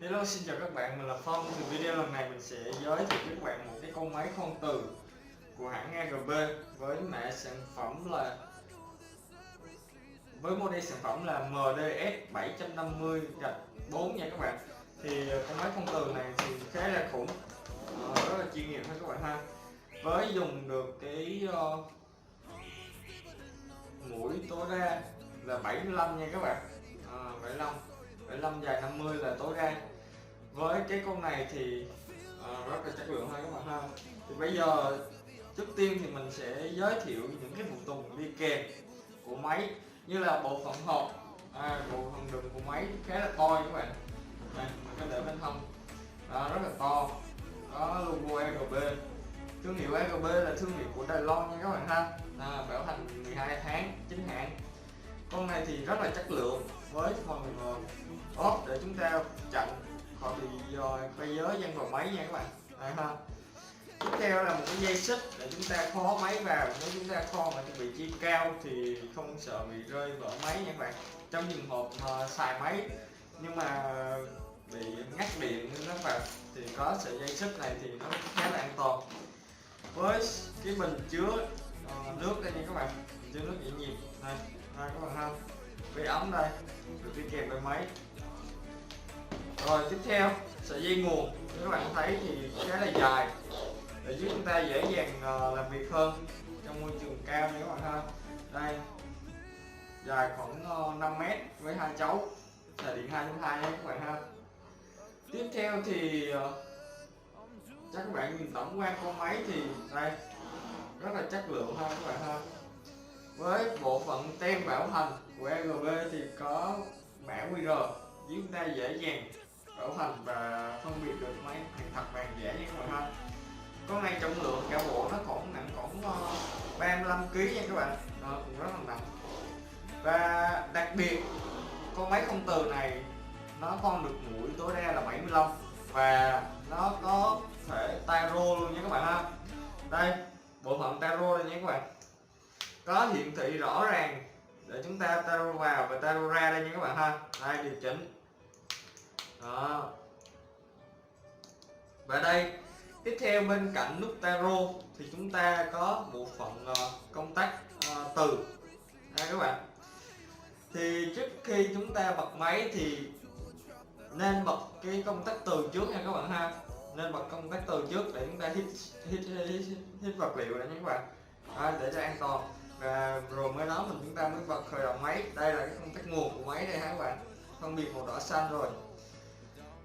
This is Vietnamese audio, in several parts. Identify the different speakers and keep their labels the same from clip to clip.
Speaker 1: Hello, xin chào các bạn, mình là Phong. Thì video lần này mình sẽ giới thiệu với các bạn một cái con máy khoan từ của hãng AGB với mã sản phẩm là với model sản phẩm là MDS 750-4 nha các bạn. Thì con máy khoan từ này thì khá là khủng, rất là chuyên nghiệp ha các bạn ha. Với dùng được cái mũi tối đa là 75 nha các bạn, 75 dài 50 là tối đa. Với cái con này thì rất là chất lượng ha các bạn ha. Thì bây giờ trước tiên thì mình sẽ giới thiệu những cái phụ tùng đi kèm của máy, như là bộ phận hộp, bộ phận đựng của máy khá là to các bạn. Đây, mình có để bên hông, rất là to, có logo AGB. Thương hiệu AGB là thương hiệu của Đài Loan nha các bạn ha. Bảo hành 12 tháng chính hãng. Con này thì rất là chất lượng với phần ốp để chúng ta chặn khỏi bị quay giới văng vào máy nha các bạn. Đây ha. Tiếp theo là một cái dây xích để chúng ta kho máy vào. Nếu chúng ta kho mà vị trí cao thì không sợ bị rơi vỡ máy nha các bạn. Trong trường hợp xài máy nhưng mà bị ngắt điện các bạn thì có sợi dây xích này thì nó khá là an toàn. Với cái bình chứa nước đây nha các bạn, chứa nước dễ nhiệt này, các bạn ha, với ống đây được đi kèm với máy. Rồi tiếp theo sợi dây nguồn các bạn thấy thì khá là dài để giúp chúng ta dễ dàng làm việc hơn trong môi trường cao nha các bạn ha. Đây, dài khoảng 5 mét với hai chấu, là điện 2.2 nha các bạn ha. Tiếp theo thì chắc các bạn nhìn tổng quan con máy thì đây rất là chất lượng ha các bạn ha. Với bộ phận tem bảo hành của AGB thì có mã QR giúp chúng ta dễ dàng bảo hành và phân biệt được máy hàng thật vàng giả nha các bạn ha. Con này trọng lượng cả bộ nó khoảng nặng khoảng 35 kg nha các bạn, cũng rất là nặng. Và đặc biệt con máy không từ này nó khoan được mũi tối đa là 75 và nó có thể taro luôn nha các bạn ha. Đây, bộ phận taro đây nha các bạn, có hiển thị rõ ràng để chúng ta taro vào và taro ra đây nha các bạn ha. Đây, điều chỉnh đó. Và đây, tiếp theo bên cạnh nút taro thì chúng ta có bộ phận công tắc từ đây các bạn. Thì trước khi chúng ta bật máy thì nên bật cái công tắc từ trước nha các bạn ha, nên bật công tắc từ trước để chúng ta hít vật liệu này nha các bạn, để cho an toàn. Và rồi mới đó chúng ta mới bật khởi động máy. Đây là cái công tắc nguồn của máy đây ha các bạn, phân biệt màu đỏ xanh rồi.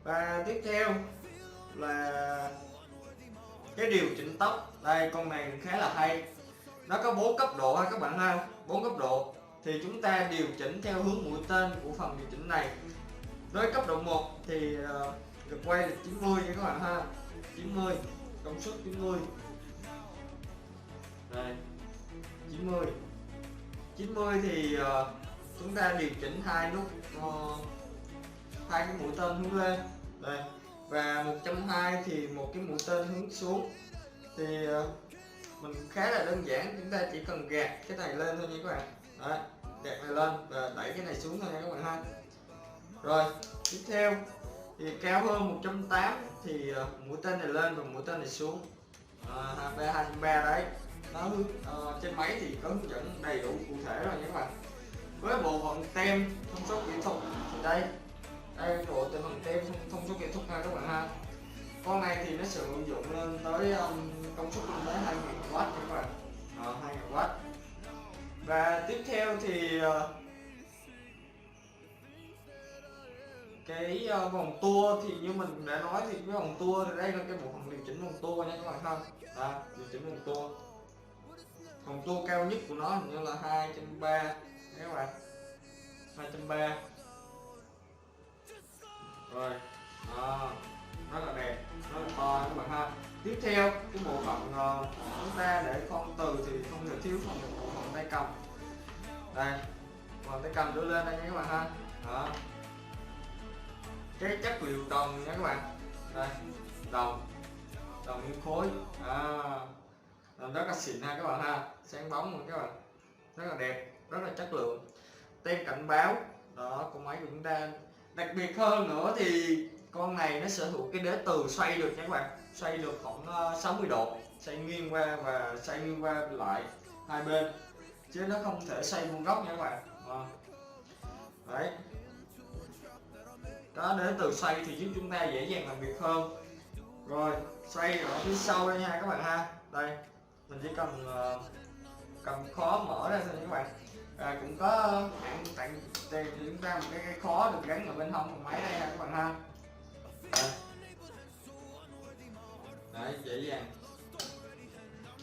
Speaker 1: Và tiếp theo là cái điều chỉnh tốc. Đây, con này khá là hay, nó có 4 cấp độ ha các bạn ha, 4 cấp độ thì chúng ta điều chỉnh theo hướng mũi tên của phần điều chỉnh này. Với cấp độ 1 thì lực quay là 90 nha các bạn ha, 90, công suất 90. Đây, 90 thì chúng ta điều chỉnh hai nút, hai cái mũi tên hướng lên đây, và 120 thì một cái mũi tên hướng xuống. Thì mình khá là đơn giản, chúng ta chỉ cần gạt cái này lên thôi nha các bạn. Đấy, gạt này lên và đẩy cái này xuống thôi nha các bạn ha. Rồi tiếp theo thì cao hơn 180 thì mũi tên này lên và mũi tên này xuống, 230 đấy. Nó trên máy thì có hướng dẫn đầy đủ cụ thể rồi nha các bạn. Với bộ phận tem thông số kỹ thuật thì đây bộ phận tem thông số kỹ thuật ha các bạn ha. Con này thì nó sử dụng lên tới công suất lên tới 2000W nha các bạn, 2000W. Và tiếp theo thì cái vòng tua thì như mình đã nói thì cái vòng tua thì đây là cái bộ phận điều chỉnh vòng tua nha các bạn ha. Điều chỉnh vòng tua, vòng tua cao nhất của nó hình như là 230 các bạn, 230 rồi, rất là đẹp, rất là to các bạn ha. Tiếp theo cái bộ phận chúng ta để khoan từ thì không thể thiếu phần bộ phận tay cầm. Đây, phần tay cầm đưa lên đây nha các bạn ha. Đó, cái chất liệu đồng nha các bạn, đây đồng nguyên khối, rất là xịn ha các bạn ha, sáng bóng luôn các bạn, rất là đẹp, rất là chất lượng. Tem cảnh báo đó của máy của chúng ta. Đặc biệt hơn nữa thì con này nó sở hữu cái đế từ xoay được nha các bạn, xoay được khoảng 60 độ, xoay nghiêng qua và xoay nghiêng qua lại hai bên, chứ nó không thể xoay vuông góc nha các bạn. Đấy, có đế từ xoay thì giúp chúng ta dễ dàng làm việc hơn. Rồi xoay ở phía sau đây nha các bạn ha. Đây mình chỉ cần cầm khó mở ra thôi nha các bạn. Cũng có hãng tặng tiền cho chúng ta một cái khó được gắn ở bên hông của máy đây ha các bạn ha. Đấy, dễ dàng,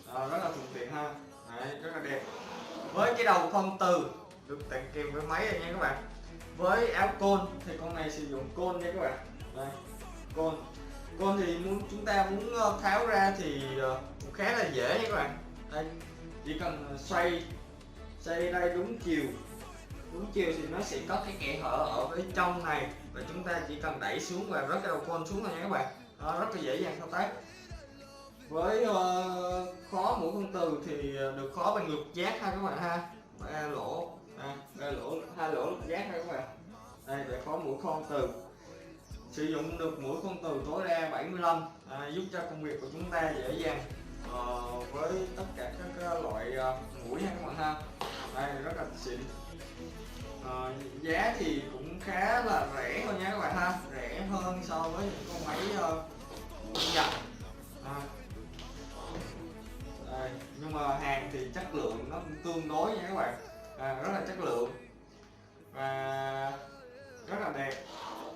Speaker 1: rất là thuận tiện ha. Đấy, rất là đẹp. Với cái đầu phân từ được tặng kèm với máy này nha các bạn. Với áo côn thì con này sử dụng côn nha các bạn. Đây, côn thì chúng ta muốn tháo ra thì cũng khá là dễ nha các bạn. Đây, chỉ cần xoay đây đúng chiều thì nó sẽ có cái kẽ hở ở bên trong này, và chúng ta chỉ cần đẩy xuống và rớt cái đầu côn xuống thôi nha các bạn. Rất là dễ dàng thao tác. Với khó mũi phân từ thì được khó bằng lục giác ha các bạn ha, 3 lỗ, 2 lỗ lục giác ha các bạn. Đây để khó mũi phân từ, sử dụng được mũi phân từ tối đa 75, giúp cho công việc của chúng ta dễ dàng với tất cả các loại mũi ha các bạn ha. Đây rất là xịn. Giá thì cũng khá là rẻ thôi nha các bạn ha, rẻ hơn so với những con máy Nhật. Đây, nhưng mà hàng thì chất lượng nó cũng tương đối nha các bạn, rất là chất lượng và rất là đẹp.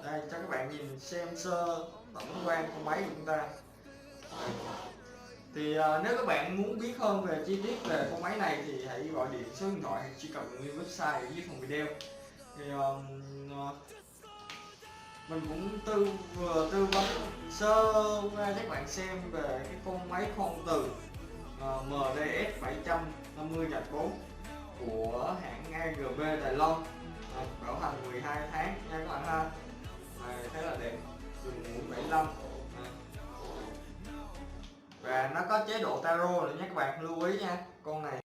Speaker 1: Đây cho các bạn nhìn xem sơ tổng quan con máy của chúng ta. Đây. Thì nếu các bạn muốn biết hơn về chi tiết về con máy này thì hãy gọi điện số điện thoại hay truy cập vào website ở dưới phần video. Thì mình cũng vừa tư vấn sơ qua các bạn xem về cái con máy khoan từ MDS 750 Nhật 4 của hãng AGB Đài Loan, bảo hành 12 tháng nha các bạn ha. Thấy là đẹp, dùng mũi 75 và nó có chế độ taro nữa nha các bạn, lưu ý nha con này.